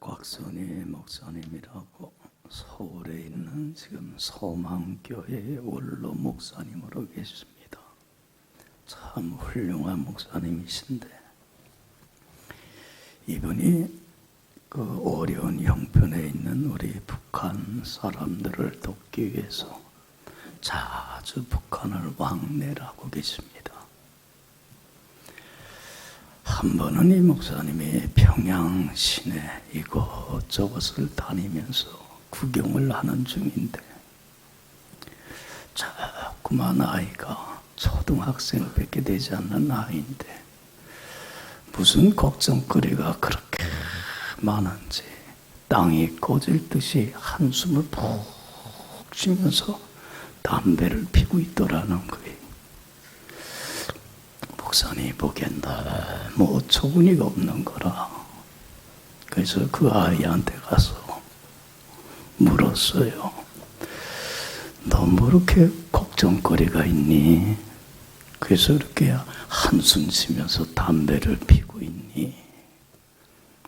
곽선희 목사님이라고 서울에 있는 지금 소망교회의 원로 목사님으로 계십니다. 참 훌륭한 목사님이신데 이분이 그 어려운 형편에 있는 우리 북한 사람들을 돕기 위해서 자주 북한을 왕래하고 계십니다. 한 번은 이 목사님이 평양 시내 이곳저곳을 다니면서 구경을 하는 중인데 자꾸만 아이가 초등학생밖에 되지 않는 아이인데 무슨 걱정거리가 그렇게 많은지 땅이 꺼질 듯이 한숨을 푹 쉬면서 담배를 피고 있더라는 거예요. 목사님이 보기엔 너무 어처구니가 없는 거라. 그래서 그 아이한테 가서 물었어요. 너 뭐 이렇게 걱정거리가 있니? 그래서 이렇게 한숨 쉬면서 담배를 피고 있니?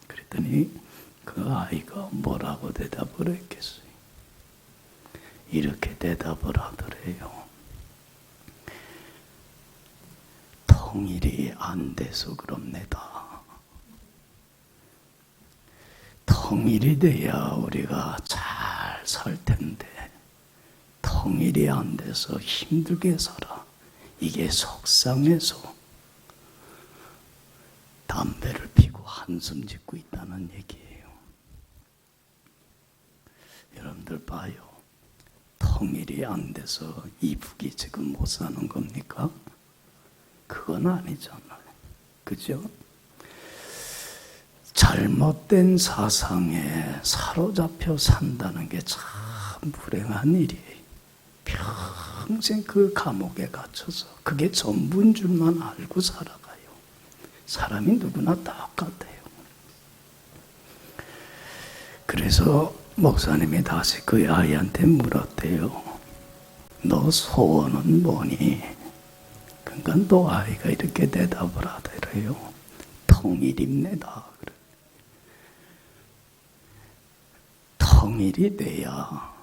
그랬더니 그 아이가 뭐라고 대답을 했겠어요? 이렇게 대답을 하더래요. 통일이 안 돼서 그럽니다. 통일이 돼야 우리가 잘 살 텐데 통일이 안 돼서 힘들게 살아. 이게 속상해서 담배를 피고 한숨 짓고 있다는 얘기예요. 여러분들 봐요. 통일이 안 돼서 이북이 지금 못 사는 겁니까? 그건 아니잖아요. 그죠? 잘못된 사상에 사로잡혀 산다는 게 참 불행한 일이에요. 평생 그 감옥에 갇혀서 그게 전부인 줄만 알고 살아가요. 사람이 누구나 똑같아요. 그래서 목사님이 다시 그 아이한테 물었대요. 너 소원은 뭐니? 그러니까 또 아이가 이렇게 대답을 하더래요. 통일입니다. 통일이 돼야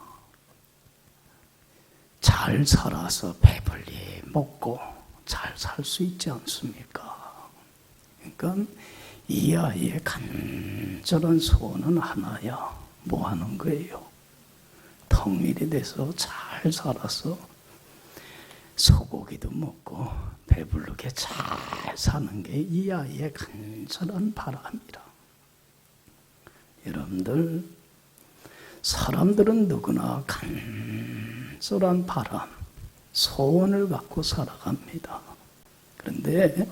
잘 살아서 배불리 먹고 잘 살 수 있지 않습니까? 그러니까 이 아이의 간절한 소원은 하나야. 뭐 하는 거예요? 통일이 돼서 잘 살아서 소고기도 먹고 배부르게 잘 사는 게 이 아이의 간절한 바람이라. 여러분들, 사람들은 누구나 간절한 바람, 소원을 갖고 살아갑니다. 그런데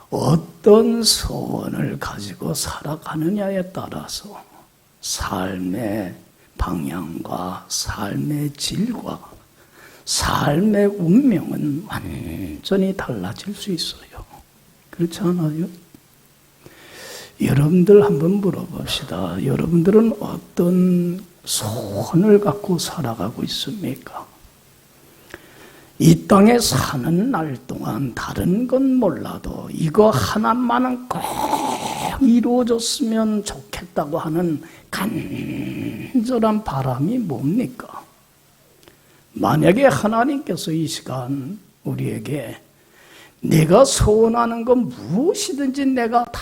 어떤 소원을 가지고 살아가느냐에 따라서 삶의 방향과 삶의 질과 삶의 운명은 완전히 달라질 수 있어요. 그렇지 않아요? 여러분들 한번 물어봅시다. 여러분들은 어떤 소원을 갖고 살아가고 있습니까? 이 땅에 사는 날 동안 다른 건 몰라도 이거 하나만은 꼭 이루어졌으면 좋겠다고 하는 간절한 바람이 뭡니까? 만약에 하나님께서 이 시간 우리에게 내가 소원하는 건 무엇이든지 내가 다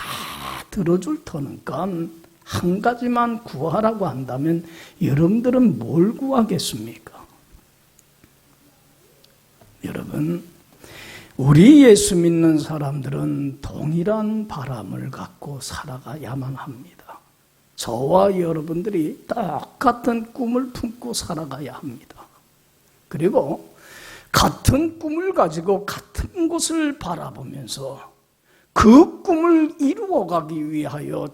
들어줄 터니까 한 가지만 구하라고 한다면 여러분들은 뭘 구하겠습니까? 여러분, 우리 예수 믿는 사람들은 동일한 바람을 갖고 살아가야만 합니다. 저와 여러분들이 똑같은 꿈을 품고 살아가야 합니다. 그리고 같은 꿈을 가지고 같은 곳을 바라보면서 그 꿈을 이루어가기 위하여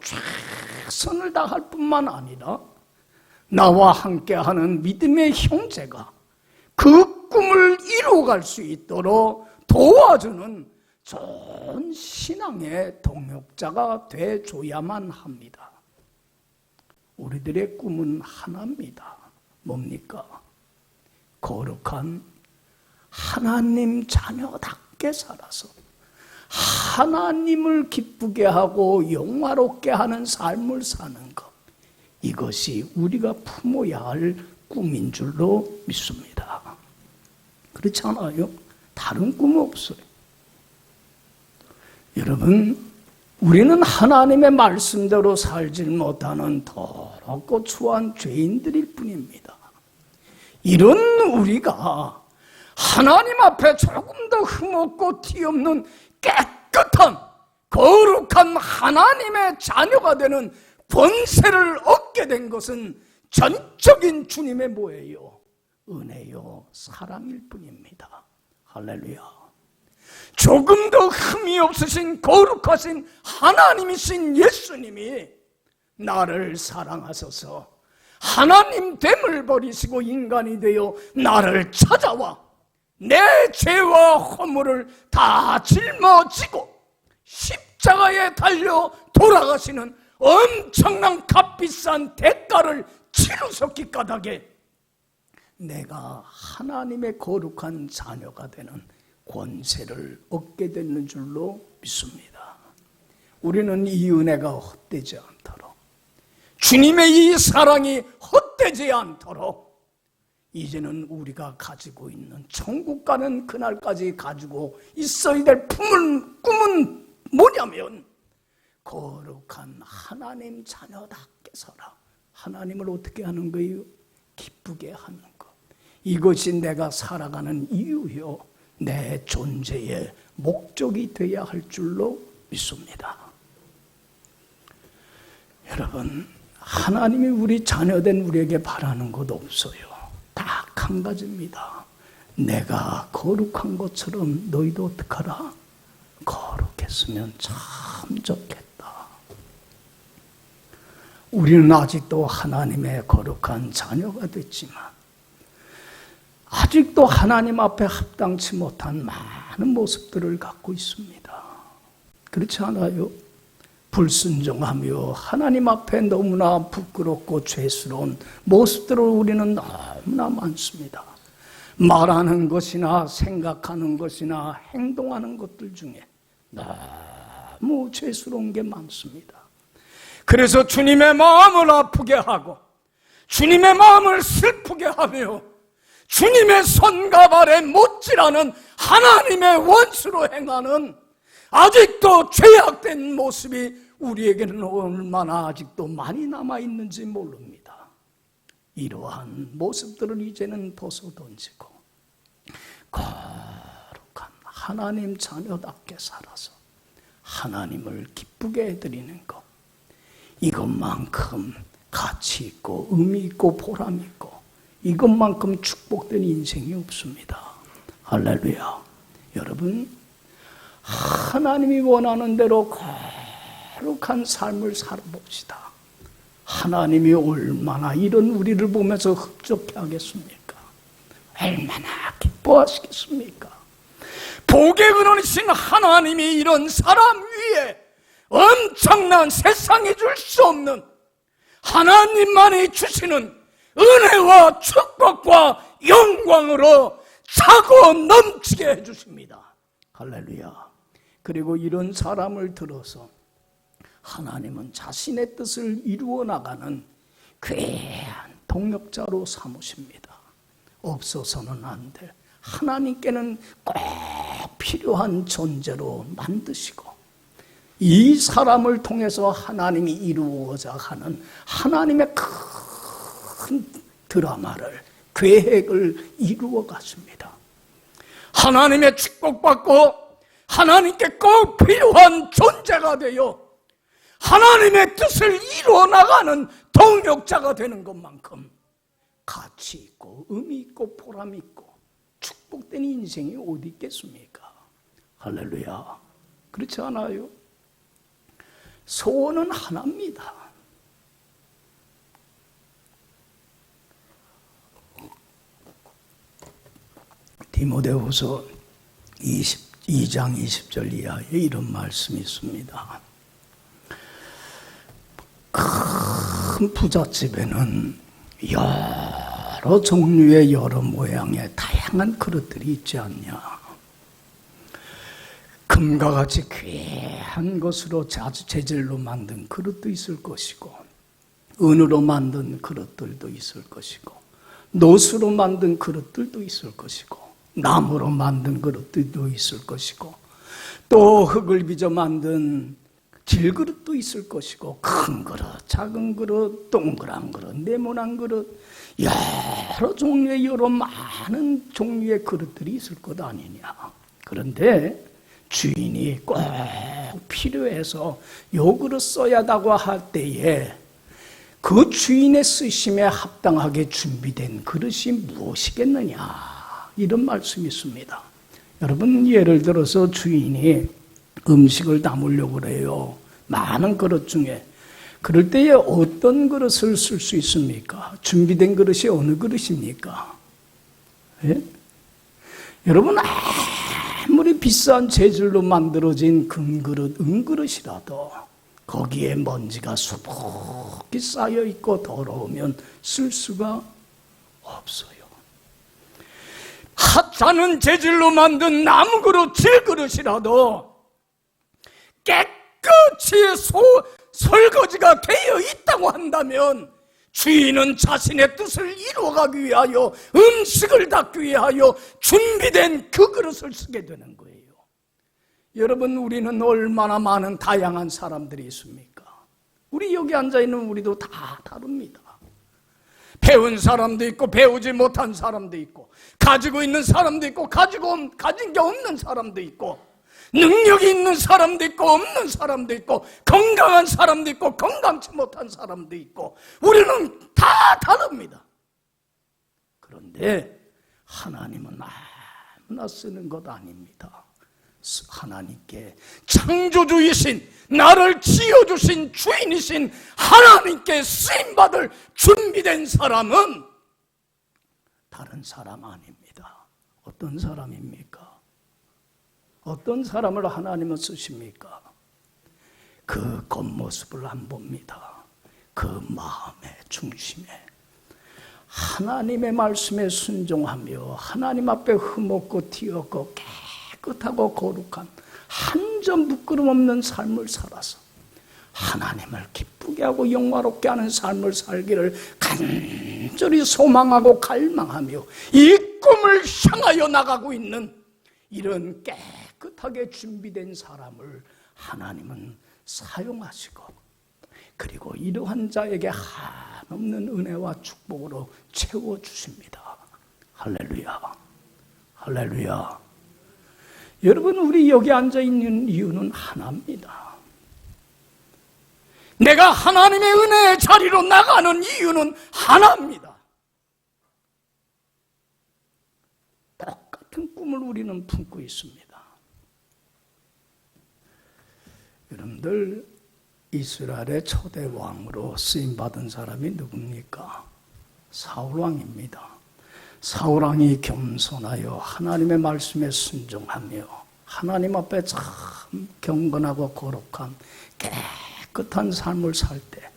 최선을 다할 뿐만 아니라 나와 함께하는 믿음의 형제가 그 꿈을 이루어갈 수 있도록 도와주는 좋은 신앙의 동역자가 돼줘야만 합니다. 우리들의 꿈은 하나입니다. 뭡니까? 거룩한 하나님 자녀답게 살아서 하나님을 기쁘게 하고 영화롭게 하는 삶을 사는 것, 이것이 우리가 품어야 할 꿈인 줄로 믿습니다. 그렇지 않아요? 다른 꿈 없어요. 여러분, 우리는 하나님의 말씀대로 살지 못하는 더럽고 추한 죄인들일 뿐입니다. 이런 우리가 하나님 앞에 조금 더 흠없고 티없는 깨끗한 거룩한 하나님의 자녀가 되는 권세를 얻게 된 것은 전적인 주님의 뭐예요? 은혜요, 사랑일 뿐입니다. 할렐루야. 조금 더 흠이 없으신 거룩하신 하나님이신 예수님이 나를 사랑하셔서 하나님 됨을 버리시고 인간이 되어 나를 찾아와 내 죄와 허물을 다 짊어지고 십자가에 달려 돌아가시는 엄청난 값비싼 대가를 치르셨기 까닭에 내가 하나님의 거룩한 자녀가 되는 권세를 얻게 되는 줄로 믿습니다. 우리는 이 은혜가 헛되지 않도록, 주님의 이 사랑이 헛되지 않도록 이제는 우리가 가지고 있는 천국 가는 그날까지 가지고 있어야 될 꿈은 뭐냐면 거룩한 하나님 자녀답게 살아. 하나님을 어떻게 하는 거예요? 기쁘게 하는 것. 이것이 내가 살아가는 이유요, 내 존재의 목적이 되어야 할 줄로 믿습니다. 여러분, 하나님이 우리 자녀된 우리에게 바라는 것 없어요. 딱 한 가지입니다. 내가 거룩한 것처럼 너희도 어떡하라? 거룩했으면 참 좋겠다. 우리는 아직도 하나님의 거룩한 자녀가 됐지만 아직도 하나님 앞에 합당치 못한 많은 모습들을 갖고 있습니다. 그렇지 않아요? 불순종하며 하나님 앞에 너무나 부끄럽고 죄스러운 모습들을 우리는 너무나 많습니다. 말하는 것이나 생각하는 것이나 행동하는 것들 중에 너무 죄스러운 게 많습니다. 그래서 주님의 마음을 아프게 하고 주님의 마음을 슬프게 하며 주님의 손과 발에 못질하는 하나님의 원수로 행하는 아직도 죄악된 모습이 우리에게는 얼마나 아직도 많이 남아있는지 모릅니다. 이러한 모습들을 이제는 벗어던지고 거룩한 하나님 자녀답게 살아서 하나님을 기쁘게 해드리는 것, 이것만큼 가치 있고 의미 있고 보람 있고 이것만큼 축복된 인생이 없습니다. 할렐루야. 여러분, 하나님이 원하는 대로 거룩한 삶을 살아봅시다. 하나님이 얼마나 이런 우리를 보면서 흡족해 하겠습니까? 얼마나 기뻐하시겠습니까? 복의 근원이신 하나님이 이런 사람 위에 엄청난 세상에 줄 수 없는 하나님만이 주시는 은혜와 축복과 영광으로 차고 넘치게 해주십니다. 할렐루야. 그리고 이런 사람을 들어서 하나님은 자신의 뜻을 이루어 나가는 귀한 동역자로 삼으십니다. 없어서는 안 될, 하나님께는 꼭 필요한 존재로 만드시고 이 사람을 통해서 하나님이 이루어져 가는 하나님의 큰 드라마를, 계획을 이루어 가십니다. 하나님의 축복받고 하나님께 꼭 필요한 존재가 되어 하나님의 뜻을 이루어 나가는 동역자가 되는 것만큼 가치 있고 의미 있고 보람 있고 축복된 인생이 어디 있겠습니까? 할렐루야. 그렇지 않아요? 소원은 하나입니다. 디모데후서 2장 20절 이하에 이런 말씀이 있습니다. 큰 부잣집에는 여러 종류의 여러 모양의 다양한 그릇들이 있지 않냐. 그 금과 같이 귀한 것으로 재질로 만든 그릇도 있을 것이고, 은으로 만든 그릇들도 있을 것이고, 노수로 만든 그릇들도 있을 것이고, 나무로 만든 그릇들도 있을 것이고, 또 흙을 빚어 만든 질그릇도 있을 것이고, 큰 그릇, 작은 그릇, 동그란 그릇, 네모난 그릇, 여러 종류의 여러 많은 종류의 그릇들이 있을 것 아니냐. 그런데 주인이 꼭 필요해서 요 그릇 써야다고 할 때에 그 주인의 쓰심에 합당하게 준비된 그릇이 무엇이겠느냐, 이런 말씀이 있습니다. 여러분, 예를 들어서 주인이 음식을 담으려고 그래요. 많은 그릇 중에. 그럴 때에 어떤 그릇을 쓸 수 있습니까? 준비된 그릇이 어느 그릇입니까? 예? 여러분, 아무리 비싼 재질로 만들어진 금그릇, 은그릇이라도 거기에 먼지가 수북히 쌓여 있고 더러우면 쓸 수가 없어요. 하찮은 재질로 만든 나무그릇, 질그릇이라도 깨끗이 설거지가 되어 있다고 한다면 주인은 자신의 뜻을 이루어가기 위하여, 음식을 닦기 위하여 준비된 그 그릇을 쓰게 되는 거예요. 여러분, 우리는 얼마나 많은 다양한 사람들이 있습니까? 우리 여기 앉아있는 우리도 다 다릅니다. 배운 사람도 있고 배우지 못한 사람도 있고, 가지고 있는 사람도 있고 가진 게 없는 사람도 있고, 능력이 있는 사람도 있고 없는 사람도 있고, 건강한 사람도 있고 건강치 못한 사람도 있고, 우리는 다 다릅니다. 그런데 하나님은 아무나 쓰는 것 아닙니다. 하나님께, 창조주이신, 나를 지어주신 주인이신 하나님께 쓰임받을 준비된 사람은 다른 사람 아닙니다. 어떤 사람입니까? 어떤 사람을 하나님은 쓰십니까? 그 겉모습을 안 봅니다. 그 마음의 중심에 하나님의 말씀에 순종하며 하나님 앞에 흠없고 티없고 깨끗하고 거룩한, 한 점 부끄럼 없는 삶을 살아서 하나님을 기쁘게 하고 영화롭게 하는 삶을 살기를 간절히 소망하고 갈망하며 이 꿈을 향하여 나가고 있는 이런 깨끗하게 준비된 사람을 하나님은 사용하시고, 그리고 이러한 자에게 한없는 은혜와 축복으로 채워주십니다. 할렐루야, 할렐루야. 여러분, 우리 여기 앉아있는 이유는 하나입니다. 내가 하나님의 은혜의 자리로 나가는 이유는 하나입니다. 똑같은 꿈을 우리는 품고 있습니다. 여러분들, 이스라엘의 초대 왕으로 쓰임받은 사람이 누굽니까? 사울왕입니다. 사울왕이 겸손하여 하나님의 말씀에 순종하며 하나님 앞에 참 경건하고 거룩한 깨끗한 삶을 살 때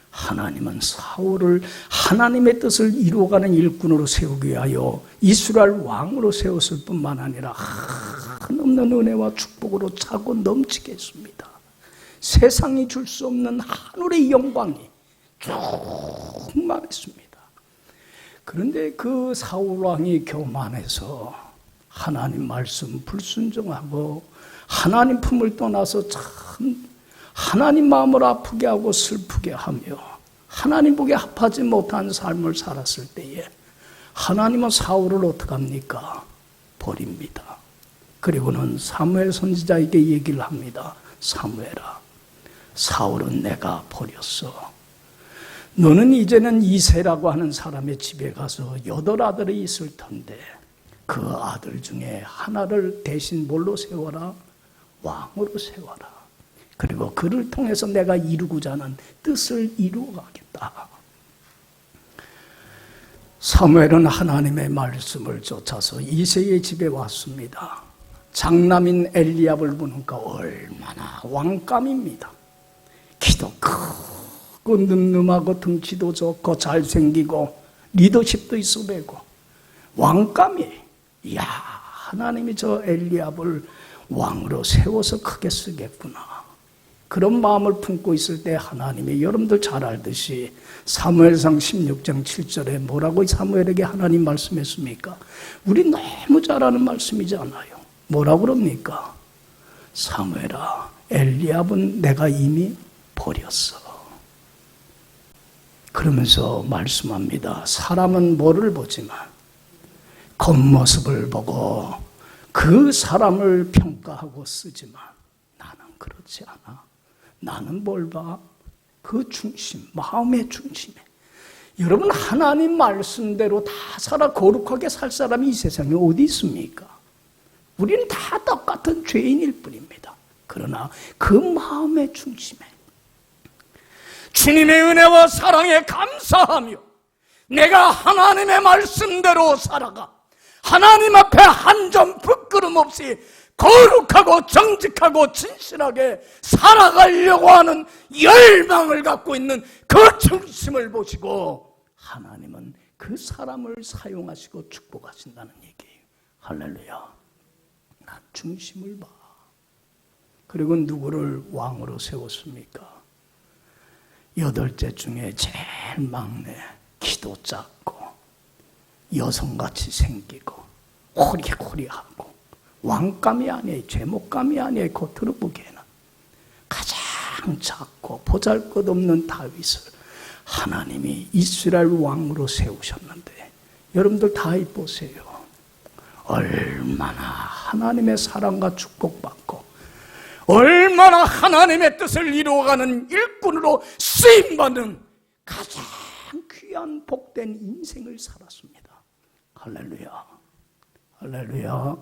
하나님은 사울을 하나님의 뜻을 이루어가는 일꾼으로 세우기 위하여 이스라엘 왕으로 세웠을 뿐만 아니라 한없는 은혜와 축복으로 차고 넘치게 했습니다. 세상이 줄 수 없는 하늘의 영광이 충만했습니다. 그런데 그 사울왕이 교만해서 하나님 말씀 불순종하고 하나님 품을 떠나서 참 하나님 마음을 아프게 하고 슬프게 하며 하나님 보기에 합하지 못한 삶을 살았을 때에 하나님은 사울을 어떡합니까? 버립니다. 그리고는 사무엘 선지자에게 얘기를 합니다. 사무엘아, 사울은 내가 버렸어. 너는 이제는 이새라고 하는 사람의 집에 가서 8 아들이 있을 텐데 그 아들 중에 하나를 대신 뭘로 세워라? 왕으로 세워라. 그리고 그를 통해서 내가 이루고자 하는 뜻을 이루어가겠다. 사무엘은 하나님의 말씀을 쫓아서 이새의 집에 왔습니다. 장남인 엘리압을 보니까 얼마나 왕감입니다. 키도 크고 늠름하고 등치도 좋고 잘생기고 리더십도 있어 보이고 왕감이, 이야, 하나님이 저 엘리압을 왕으로 세워서 크게 쓰겠구나. 그런 마음을 품고 있을 때 하나님이 여러분들 잘 알듯이 사무엘상 16장 7절에 뭐라고 사무엘에게 하나님 말씀했습니까? 우리 너무 잘 아는 말씀이잖아요. 뭐라고 그럽니까? 사무엘아, 엘리압은 내가 이미 버렸어. 그러면서 말씀합니다. 사람은 뭐를 보지만 겉모습을 보고 그 사람을 평가하고 쓰지만 나는 그렇지 않아. 나는 뭘 봐? 그 중심, 마음의 중심에. 여러분, 하나님 말씀대로 다 살아 거룩하게 살 사람이 이 세상에 어디 있습니까? 우리는 다 똑같은 죄인일 뿐입니다. 그러나 그 마음의 중심에 주님의 은혜와 사랑에 감사하며 내가 하나님의 말씀대로 살아가 하나님 앞에 한 점 부끄럼 없이 거룩하고 정직하고 진실하게 살아가려고 하는 열망을 갖고 있는 그 중심을 보시고 하나님은 그 사람을 사용하시고 축복하신다는 얘기예요. 할렐루야. 난 중심을 봐. 그리고 누구를 왕으로 세웠습니까? 8째 중에 제일 막내, 키도 작고 여성같이 생기고 호리호리하고 왕감이 아니에요. 제목감이 아니에요. 겉으로 보기에는 가장 작고 보잘것없는 다윗을 하나님이 이스라엘 왕으로 세우셨는데 여러분들 다 보세요. 얼마나 하나님의 사랑과 축복받고 얼마나 하나님의 뜻을 이루어가는 일꾼으로 쓰임받는 가장 귀한 복된 인생을 살았습니다. 할렐루야. 할렐루야.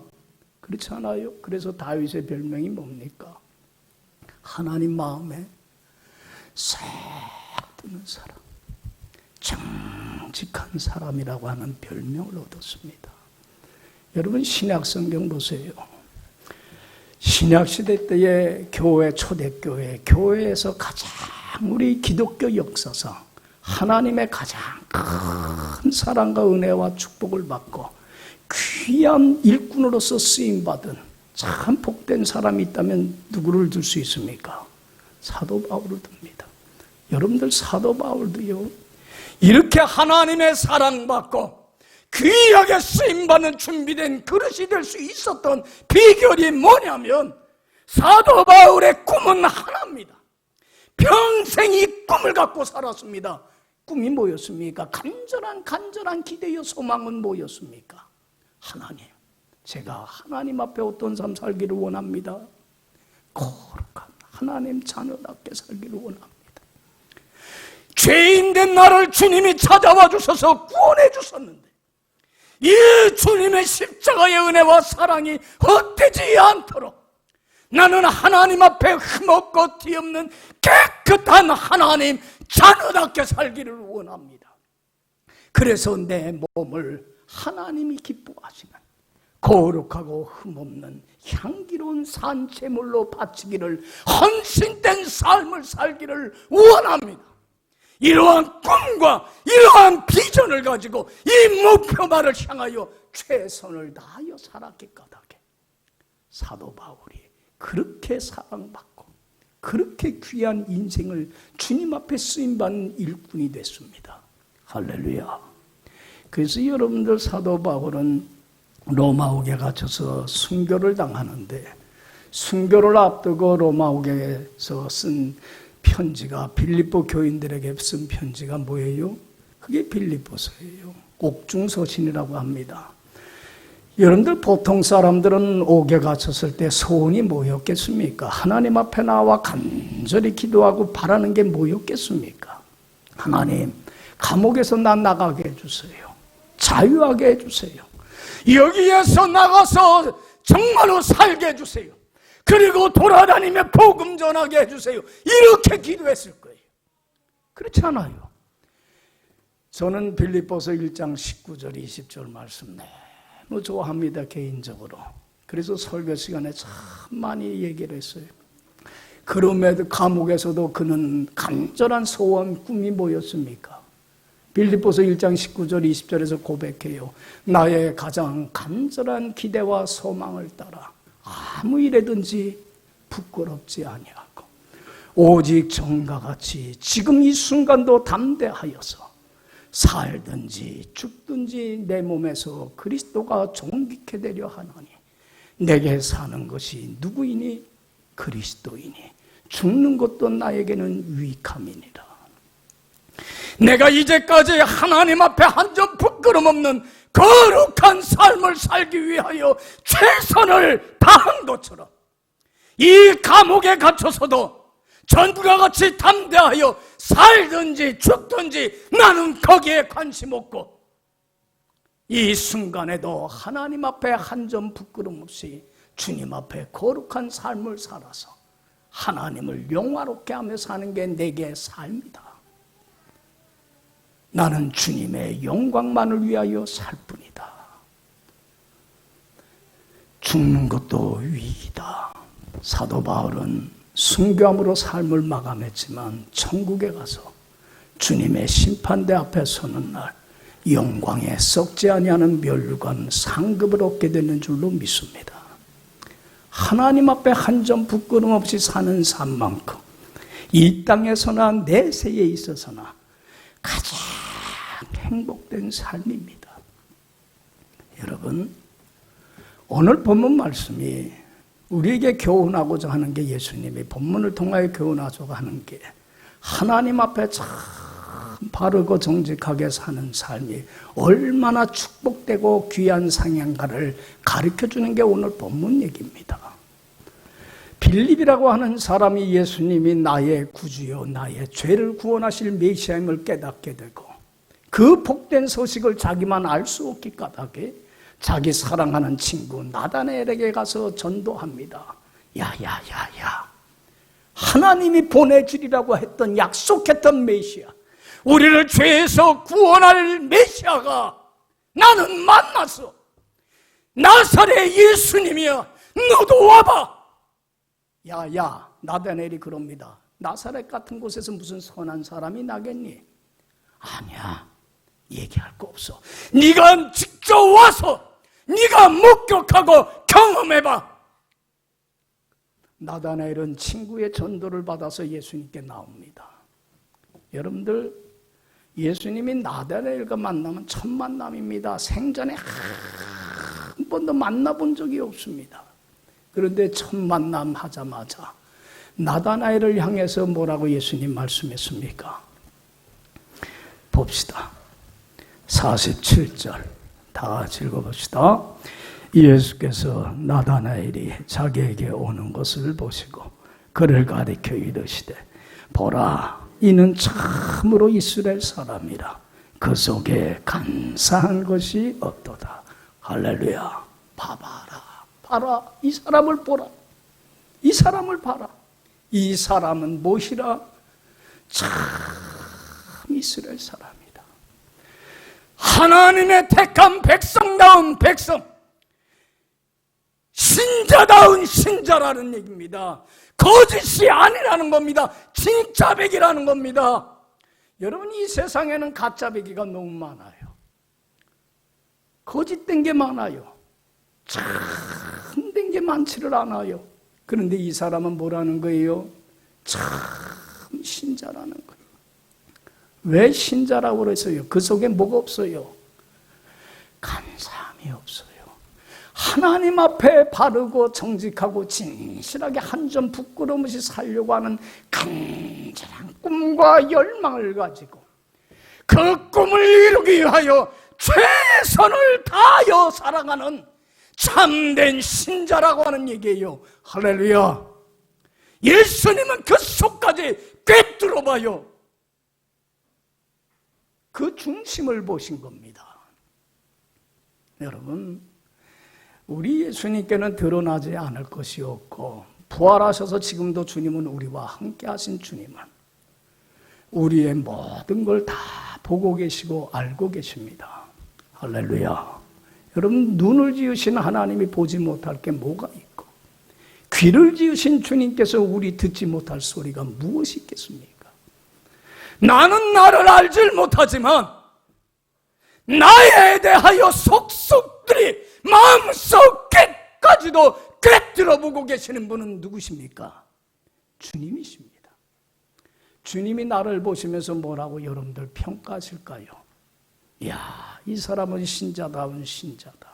그렇지 않아요? 그래서 다윗의 별명이 뭡니까? 하나님 마음에 싹 드는 사람, 정직한 사람이라고 하는 별명을 얻었습니다. 여러분, 신약 성경 보세요. 신약 시대 때의 교회, 초대교회, 교회에서 가장 우리 기독교 역사상 하나님의 가장 큰 사랑과 은혜와 축복을 받고 귀한 일꾼으로서 쓰임받은 참 복된 사람이 있다면 누구를 들 수 있습니까? 사도 바울을 듭니다. 여러분들 사도 바울도요, 이렇게 하나님의 사랑받고 귀하게 쓰임받는 준비된 그릇이 될 수 있었던 비결이 뭐냐면 사도 바울의 꿈은 하나입니다. 평생 이 꿈을 갖고 살았습니다. 꿈이 뭐였습니까? 간절한 기대요 소망은 뭐였습니까? 하나님, 제가 하나님 앞에 어떤 삶 살기를 원합니다. 거룩한 하나님 자녀답게 살기를 원합니다. 죄인된 나를 주님이 찾아와 주셔서 구원해 주셨는데 이 주님의 십자가의 은혜와 사랑이 헛되지 않도록 나는 하나님 앞에 흠없고 뒤없는 깨끗한 하나님 자녀답게 살기를 원합니다. 그래서 내 몸을 하나님이 기뻐하시는 거룩하고 흠없는 향기로운 산채물로 바치기를 헌신된 삶을 살기를 원합니다. 이러한 꿈과 이러한 비전을 가지고 이 목표만을 향하여 최선을 다하여 살았기 까닭에 사도 바울이 그렇게 사랑받고 그렇게 귀한 인생을 주님 앞에 쓰임받는 일꾼이 됐습니다. 할렐루야. 그래서 여러분들 사도 바울은 로마옥에 갇혀서 순교를 당하는데 순교를 앞두고 로마옥에서 쓴 편지가 빌립보 교인들에게 쓴 편지가 뭐예요? 그게 빌립보서예요. 옥중서신이라고 합니다. 여러분들 보통 사람들은 옥에 갇혔을 때 소원이 뭐였겠습니까? 하나님 앞에 나와 간절히 기도하고 바라는 게 뭐였겠습니까? 하나님, 감옥에서 난 나가게 해주세요. 자유하게 해주세요. 여기에서 나가서 정말로 살게 해주세요. 그리고 돌아다니며 복음 전하게 해주세요. 이렇게 기도했을 거예요. 그렇지 않아요? 저는 빌립보서 1장 19절 20절 말씀 너무 좋아합니다. 개인적으로. 그래서 설교 시간에 참 많이 얘기를 했어요. 그럼에도 감옥에서도 그는 간절한 소원, 꿈이 뭐였습니까? 빌립보서 1장 19절 20절에서 고백해요. 나의 가장 간절한 기대와 소망을 따라 아무 일에든지 부끄럽지 아니하고 오직 전과 같이 지금 이 순간도 담대하여서 살든지 죽든지 내 몸에서 그리스도가 존귀케 되려 하노니 내게 사는 것이 누구이니 그리스도이니 죽는 것도 나에게는 유익함이니라. 내가 이제까지 하나님 앞에 한 점 부끄럼 없는 거룩한 삶을 살기 위하여 최선을 다한 것처럼 이 감옥에 갇혀서도 전부가 같이 담대하여 살든지 죽든지 나는 거기에 관심 없고 이 순간에도 하나님 앞에 한 점 부끄럼 없이 주님 앞에 거룩한 삶을 살아서 하나님을 영화롭게 하며 사는 게 내게 삶이다. 나는 주님의 영광만을 위하여 살 뿐이다. 죽는 것도 위기다. 사도 바울은 순교함으로 삶을 마감했지만 천국에 가서 주님의 심판대 앞에 서는 날 영광에 썩지 아니하는 멸관 상급을 얻게 되는 줄로 믿습니다. 하나님 앞에 한 점 부끄럼 없이 사는 삶만큼 이 땅에서나 내세에 있어서나 가장 행복된 삶입니다. 여러분, 오늘 본문 말씀이 우리에게 교훈하고자 하는 게 예수님이 본문을 통하여 교훈하고자 하는 게 하나님 앞에 참 바르고 정직하게 사는 삶이 얼마나 축복되고 귀한 상향가를 가르쳐주는 게 오늘 본문 얘기입니다. 빌립이라고 하는 사람이 예수님이 나의 구주요 나의 죄를 구원하실 메시아임을 깨닫게 되고 그 복된 소식을 자기만 알 수 없기 까닭에 자기 사랑하는 친구 나다나엘에게 가서 전도합니다. 야야야야, 하나님이 보내주리라고 했던 약속했던 메시아, 우리를 죄에서 구원할 메시아가 나는 만났어. 나사렛 예수님이야. 너도 와봐. 야야, 나다나엘이 그럽니다. 나사렛 같은 곳에서 무슨 선한 사람이 나겠니? 아니야, 얘기할 거 없어. 네가 직접 와서 네가 목격하고 경험해봐. 나다나엘은 친구의 전도를 받아서 예수님께 나옵니다. 여러분들, 예수님이 나다나엘과 만나면 첫 만남입니다. 생전에 한 번도 만나본 적이 없습니다. 그런데 첫 만남 하자마자 나다나엘을 향해서 뭐라고 예수님 말씀했습니까? 봅시다. 47절 다 같이 읽어봅시다. 예수께서 나다나엘이 자기에게 오는 것을 보시고 그를 가리켜 이르시되 보라, 이는 참으로 이스라엘 사람이라. 그 속에 간사한 것이 없도다. 할렐루야. 봐봐라. 봐라. 이 사람을 보라. 이 사람을 봐라. 이 사람은 무엇이라? 참 이스라엘 사람이다. 하나님의 택한 백성다운 백성, 신자다운 신자라는 얘기입니다. 거짓이 아니라는 겁니다. 진짜 백이라는 겁니다. 여러분, 이 세상에는 가짜 백이가 너무 많아요. 거짓된 게 많아요. 참된 게 많지를 않아요. 그런데 이 사람은 뭐라는 거예요? 참 신자라는 거예요. 왜 신자라고 그랬어요? 그 속에 뭐가 없어요? 간사함이 없어요. 하나님 앞에 바르고 정직하고 진실하게 한 점 부끄럼 없이 살려고 하는 간절한 꿈과 열망을 가지고 그 꿈을 이루기 위하여 최선을 다하여 살아가는 참된 신자라고 하는 얘기예요. 할렐루야. 예수님은 그 속까지 꿰뚫어 봐요. 그 중심을 보신 겁니다. 여러분, 우리 예수님께는 드러나지 않을 것이 없고 부활하셔서 지금도 주님은 우리와 함께 하신 주님은 우리의 모든 걸 다 보고 계시고 알고 계십니다. 할렐루야. 여러분, 눈을 지으신 하나님이 보지 못할 게 뭐가 있고 귀를 지으신 주님께서 우리 듣지 못할 소리가 무엇이 있겠습니까? 나는 나를 알질 못하지만 나에 대하여 속속들이 마음속 끝까지도 꿰뚫어 보고 계시는 분은 누구십니까? 주님이십니다. 주님이 나를 보시면서 뭐라고 여러분들 평가하실까요? 이야, 이 사람은 신자다운 신자다.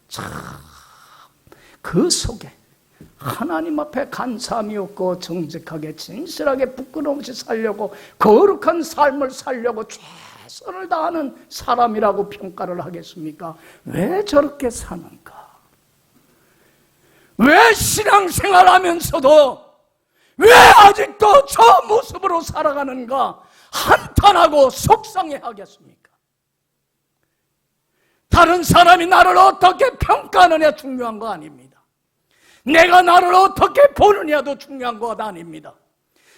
참, 그 속에 하나님 앞에 간사함이 없고 정직하게 진실하게 부끄러움 없이 살려고 거룩한 삶을 살려고 최선을 다하는 사람이라고 평가를 하겠습니까? 왜 저렇게 사는가? 왜 신앙생활하면서도 왜 아직도 저 모습으로 살아가는가 한탄하고 속상해하겠습니까? 다른 사람이 나를 어떻게 평가하느냐 중요한 거 아닙니다. 내가 나를 어떻게 보느냐도 중요한 것 아닙니다.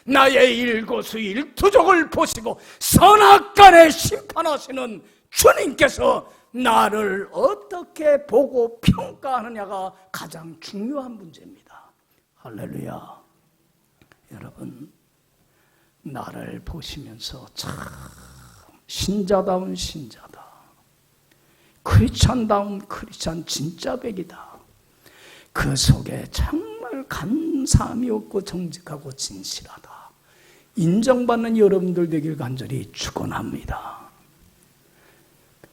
나의 일거수일투족을 보시고 선악간에 심판하시는 주님께서 나를 어떻게 보고 평가하느냐가 가장 중요한 문제입니다. 할렐루야. 여러분, 나를 보시면서 참 신자다운 신자다, 크리스찬다운 크리스찬 진짜 백이다, 그 속에 정말 간사함이 없고 정직하고 진실하다, 인정받는 여러분들 되길 간절히 축원합니다.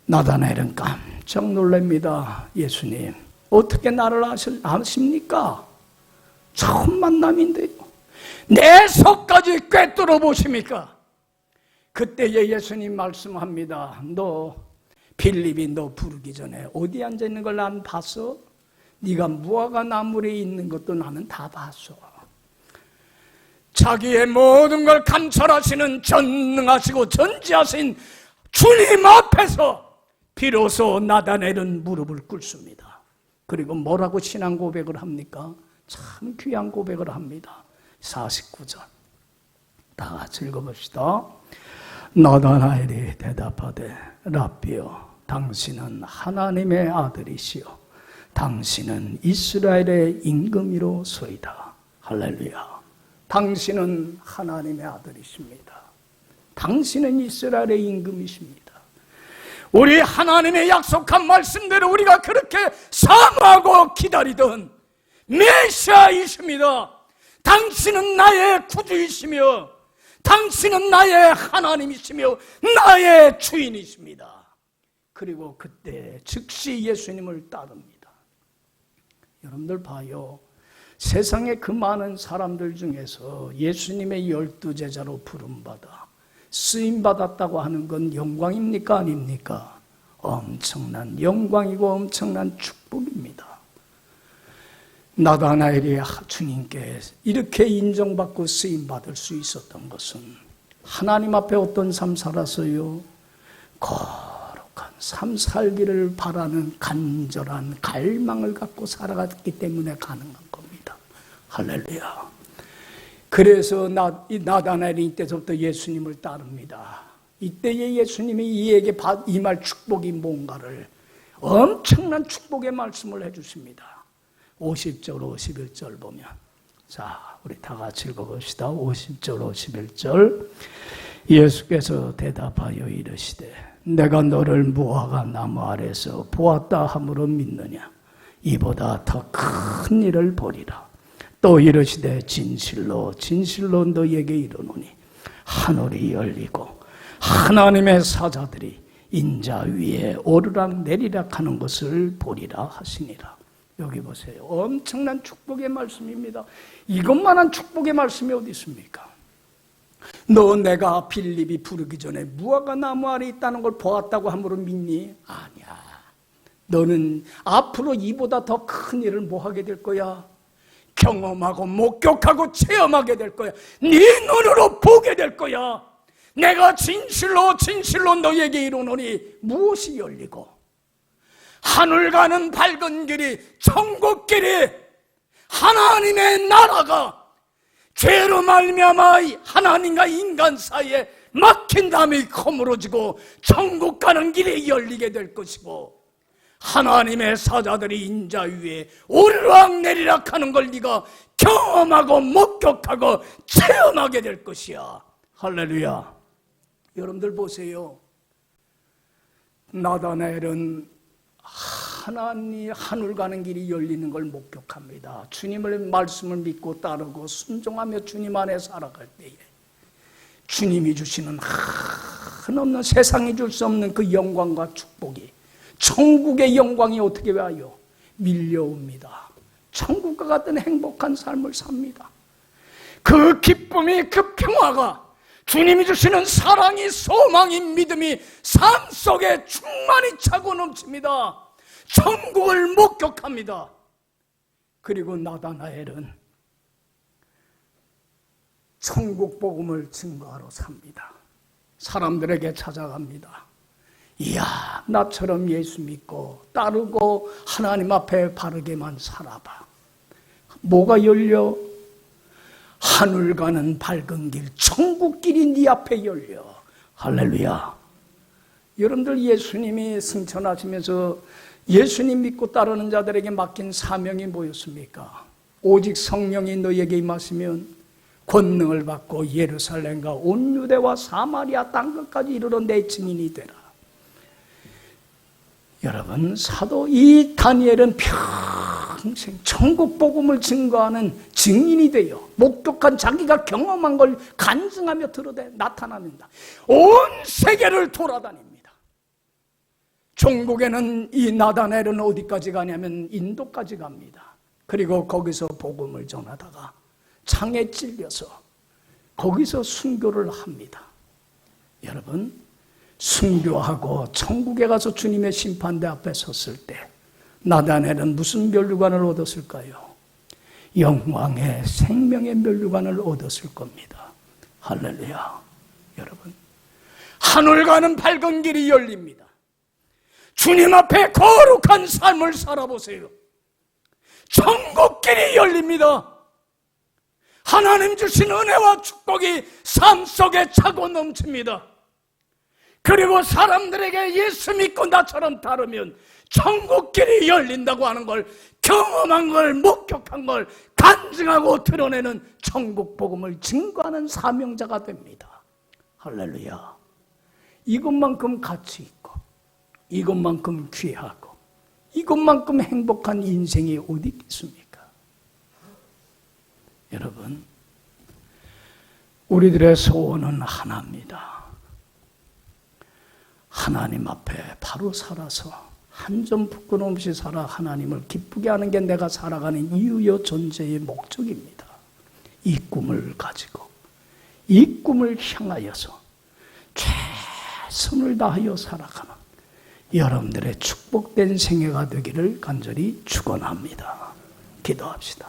나다나엘은 깜짝 놀랍니다. 예수님, 어떻게 나를 아십니까? 처음 만남인데요. 내 속까지 꿰뚫어 보십니까? 그때에 예수님 말씀합니다. 너 빌립이 너 부르기 전에 어디 앉아 있는 걸 난 봤어? 네가 무화과 나무에 있는 것도 나는 다 봤어. 자기의 모든 걸 감찰하시는 전능하시고 전지하신 주님 앞에서 비로소 나다나엘은 무릎을 꿇습니다. 그리고 뭐라고 신앙 고백을 합니까? 참 귀한 고백을 합니다. 49절 다 같이 읽어봅시다. 나다나엘이 대답하되 랍비여, 당신은 하나님의 아들이시여 당신은 이스라엘의 임금이로소이다. 할렐루야. 당신은 하나님의 아들이십니다. 당신은 이스라엘의 임금이십니다. 우리 하나님의 약속한 말씀대로 우리가 그렇게 사모하고 기다리던 메시아이십니다. 당신은 나의 구주이시며 당신은 나의 하나님이시며 나의 주인이십니다. 그리고 그때 즉시 예수님을 따릅니다. 여러분들 봐요. 세상에 그 많은 사람들 중에서 예수님의 12제자로 부름받아 쓰임받았다고 하는 건 영광입니까? 아닙니까? 엄청난 영광이고 엄청난 축복입니다. 나다나엘이 주님께 이렇게 인정받고 쓰임받을 수 있었던 것은 하나님 앞에 어떤 삶 살았어요? 거룩한 삶 살기를 바라는 간절한 갈망을 갖고 살아갔기 때문에 가능한 겁니다. 할렐루야. 그래서 나다나엘이 이때부터 예수님을 따릅니다. 이때에 예수님이 이에게 임할 축복이 뭔가를 엄청난 축복의 말씀을 해주십니다. 50절 51절 보면, 자 우리 다 같이 읽어봅시다. 50절 51절 예수께서 대답하여 이르시되 내가 너를 무화과 나무 아래서 보았다 함으로 믿느냐? 이보다 더 큰 일을 보리라. 또 이르시되 진실로 진실로 너희에게 이르노니 하늘이 열리고 하나님의 사자들이 인자 위에 오르락 내리락 하는 것을 보리라 하시니라. 여기 보세요. 엄청난 축복의 말씀입니다. 이것만한 축복의 말씀이 어디 있습니까? 너 내가 빌립이 부르기 전에 무화과 나무 아래 있다는 걸 보았다고 함으로 믿니? 아니야. 너는 앞으로 이보다 더 큰 일을 뭐 하게 될 거야? 경험하고 목격하고 체험하게 될 거야. 네 눈으로 보게 될 거야. 내가 진실로 진실로 너에게 이르노니 무엇이 열리고 하늘 가는 밝은 길이 천국길이 하나님의 나라가 죄로 말미암아 하나님과 인간 사이에 막힌 담이 허물어지고 천국 가는 길이 열리게 될 것이고 하나님의 사자들이 인자 위에 오르락 내리락 하는 걸 네가 경험하고 목격하고 체험하게 될 것이야. 할렐루야. 여러분들 보세요. 나다나엘은 하나님 하늘 가는 길이 열리는 걸 목격합니다. 주님의 말씀을 믿고 따르고 순종하며 주님 안에 살아갈 때에 주님이 주시는 한없는 세상이 줄 수 없는 그 영광과 축복이, 천국의 영광이 어떻게 와요? 밀려옵니다. 천국과 같은 행복한 삶을 삽니다. 그 기쁨이, 그 평화가, 주님이 주시는 사랑이, 소망이, 믿음이 삶 속에 충만히 차고 넘칩니다. 천국을 목격합니다. 그리고 나다나엘은 천국 복음을 증거하러 삽니다. 사람들에게 찾아갑니다. 이야, 나처럼 예수 믿고 따르고 하나님 앞에 바르게만 살아봐. 뭐가 열려? 하늘 가는 밝은 길, 천국길이 네 앞에 열려. 할렐루야. 여러분들, 예수님이 승천하시면서 예수님 믿고 따르는 자들에게 맡긴 사명이 뭐였습니까? 오직 성령이 너희에게 임하시면 권능을 받고 예루살렘과 온 유대와 사마리아 땅끝까지 이르러 내 증인이 되라. 여러분, 사도 이 다니엘은 평생 천국 복음을 증거하는 증인이 되어 목격한, 자기가 경험한 걸 간증하며 드러내 나타납니다. 온 세계를 돌아다닙니다. 종국에는 이 나다나엘은 어디까지 가냐면 인도까지 갑니다. 그리고 거기서 복음을 전하다가 창에 찔려서 거기서 순교를 합니다. 여러분, 순교하고 천국에 가서 주님의 심판대 앞에 섰을 때 나다나엘은 무슨 면류관을 얻었을까요? 영광의 생명의 면류관을 얻었을 겁니다. 할렐루야. 여러분, 하늘 가는 밝은 길이 열립니다. 주님 앞에 거룩한 삶을 살아보세요. 천국길이 열립니다. 하나님 주신 은혜와 축복이 삶 속에 차고 넘칩니다. 그리고 사람들에게 예수 믿고 나처럼 따르면 천국길이 열린다고 하는 걸 경험한 걸, 목격한 걸 간증하고 드러내는 천국 복음을 증거하는 사명자가 됩니다. 할렐루야. 이것만큼 가치 있고, 이것만큼 귀하고, 이것만큼 행복한 인생이 어디 있겠습니까? 여러분, 우리들의 소원은 하나입니다. 하나님 앞에 바로 살아서 한 점 부끄러움 없이 살아 하나님을 기쁘게 하는 게 내가 살아가는 이유요 존재의 목적입니다. 이 꿈을 가지고, 이 꿈을 향하여서 최선을 다하여 살아가는 여러분들의 축복된 생애가 되기를 간절히 축원합니다. 기도합시다.